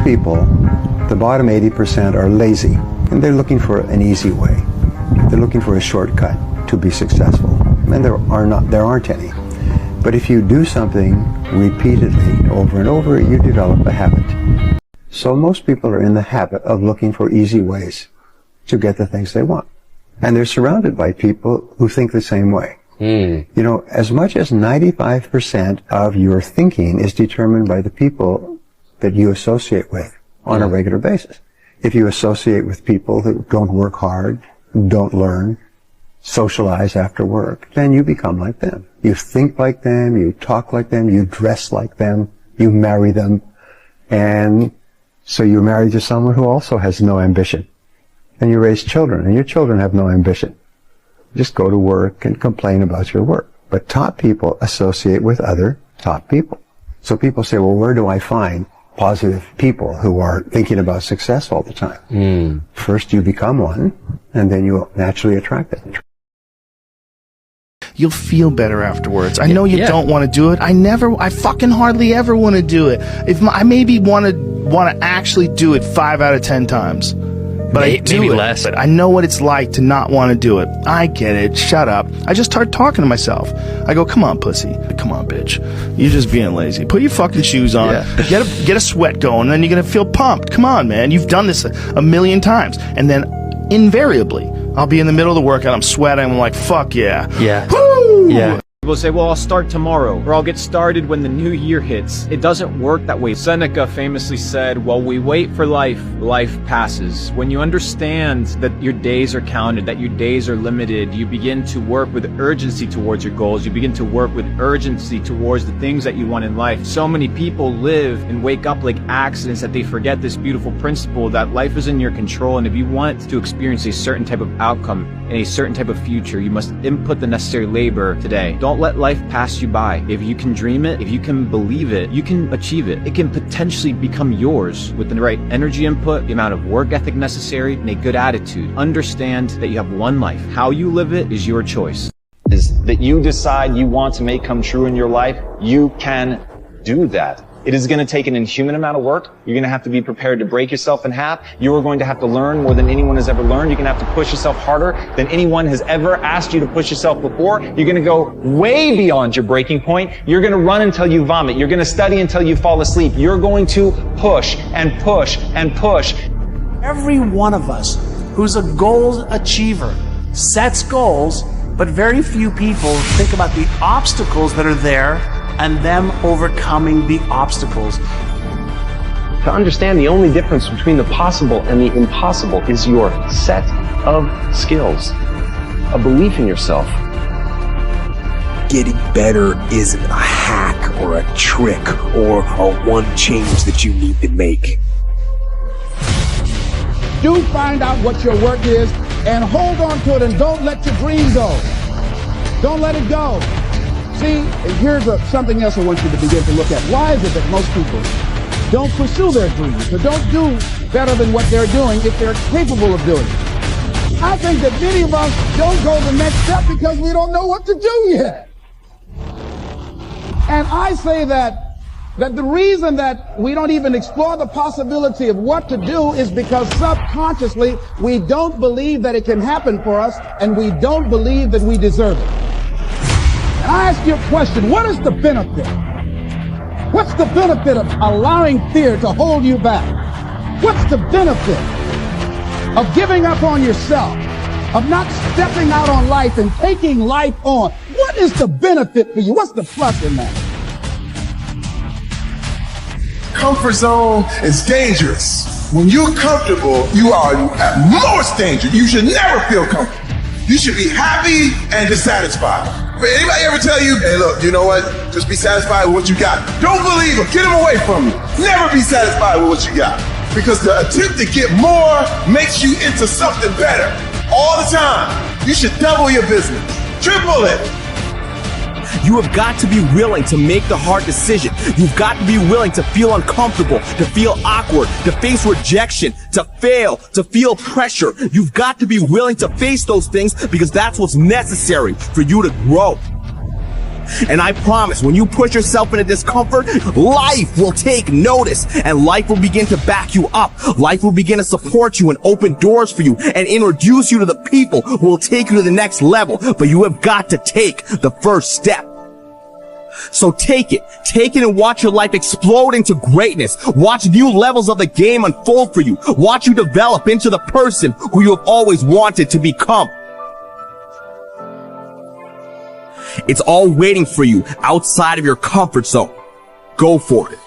people, the bottom 80% are lazy, and they're looking for an easy way. They're looking for a shortcut to be successful, and there aren't any. But if you do something repeatedly, over and over, you develop a habit. So most people are in the habit of looking for easy ways to get the things they want. And they're surrounded by people who think the same way. You know, as much as 95% of your thinking is determined by the people that you associate with on a regular basis. If you associate with people who don't work hard, don't learn, socialize after work, then you become like them. You think like them, you talk like them, you dress like them, you marry them, and so you're married to someone who also has no ambition. And you raise children, and your children have no ambition. Just go to work and complain about your work. But top people associate with other top people. So people say, well, where do I find positive people who are thinking about success all the time? First you become one, and then you naturally attract it. You'll feel better afterwards. I know you don't want to do it. I fucking hardly ever want to do it. I maybe want to actually do it 5 out of 10 times. But maybe less. I know what it's like to not want to do it. I get it. Shut up. I just start talking to myself. I go, come on, pussy. Come on, bitch. You're just being lazy. Put your fucking shoes on. Get a sweat going, and then you're going to feel pumped. Come on, man. You've done this a million times. And then, invariably, I'll be in the middle of the workout. I'm sweating. I'm like, fuck yeah. Woo! People say, well, I'll start tomorrow, or I'll get started when the new year hits. It doesn't work that way. Seneca famously said, while we wait for life, life passes. When you understand that your days are counted, that your days are limited, you begin to work with urgency towards your goals. You begin to work with urgency towards the things that you want in life. So many people live and wake up like accidents that they forget this beautiful principle that life is in your control, and if you want to experience a certain type of outcome and a certain type of future, you must input the necessary labor today. Don't let life pass you by. If you can dream it, if you can believe it, you can achieve it. It can potentially become yours with the right energy input, the amount of work ethic necessary, and a good attitude. Understand that you have one life. How you live it is your choice. Is that you decide you want to make come true in your life, you can do that. It is going to take an inhuman amount of work. You're going to have to be prepared to break yourself in half. You are going to have to learn more than anyone has ever learned. You're going to have to push yourself harder than anyone has ever asked you to push yourself before. You're going to go way beyond your breaking point. You're going to run until you vomit. You're going to study until you fall asleep. You're going to push and push and push. Every one of us who's a goal achiever sets goals, but very few people think about the obstacles that are there and them overcoming the obstacles. To understand the only difference between the possible and the impossible is your set of skills, a belief in yourself. Getting better isn't a hack or a trick or a one change that you need to make. Do find out what your work is and hold on to it, and don't let your dream go. Don't let it go. See, here's something else I want you to begin to look at. Why is it that most people don't pursue their dreams or don't do better than what they're doing if they're capable of doing it? I think that many of us don't go the next step because we don't know what to do yet. And I say that the reason that we don't even explore the possibility of what to do is because subconsciously we don't believe that it can happen for us, and we don't believe that we deserve it. And I ask you a question, what is the benefit? What's the benefit of allowing fear to hold you back? What's the benefit of giving up on yourself, of not stepping out on life and taking life on? What is the benefit for you? What's the plus in that? Comfort zone is dangerous. When you're comfortable, you are at most danger. You should never feel comfortable. You should be happy and dissatisfied. But anybody ever tell you, hey look, you know what? Just be satisfied with what you got. Don't believe them. Get them away from you. Never be satisfied with what you got. Because the attempt to get more makes you into something better. All the time. You should double your business. Triple it. You have got to be willing to make the hard decision. You've got to be willing to feel uncomfortable, to feel awkward, to face rejection, to fail, to feel pressure. You've got to be willing to face those things because that's what's necessary for you to grow. And I promise, when you push yourself into discomfort, life will take notice, and life will begin to back you up. Life will begin to support you and open doors for you and introduce you to the people who will take you to the next level. But you have got to take the first step. So take it and watch your life explode into greatness. Watch new levels of the game unfold for you. Watch you develop into the person who you have always wanted to become. It's all waiting for you outside of your comfort zone. Go for it.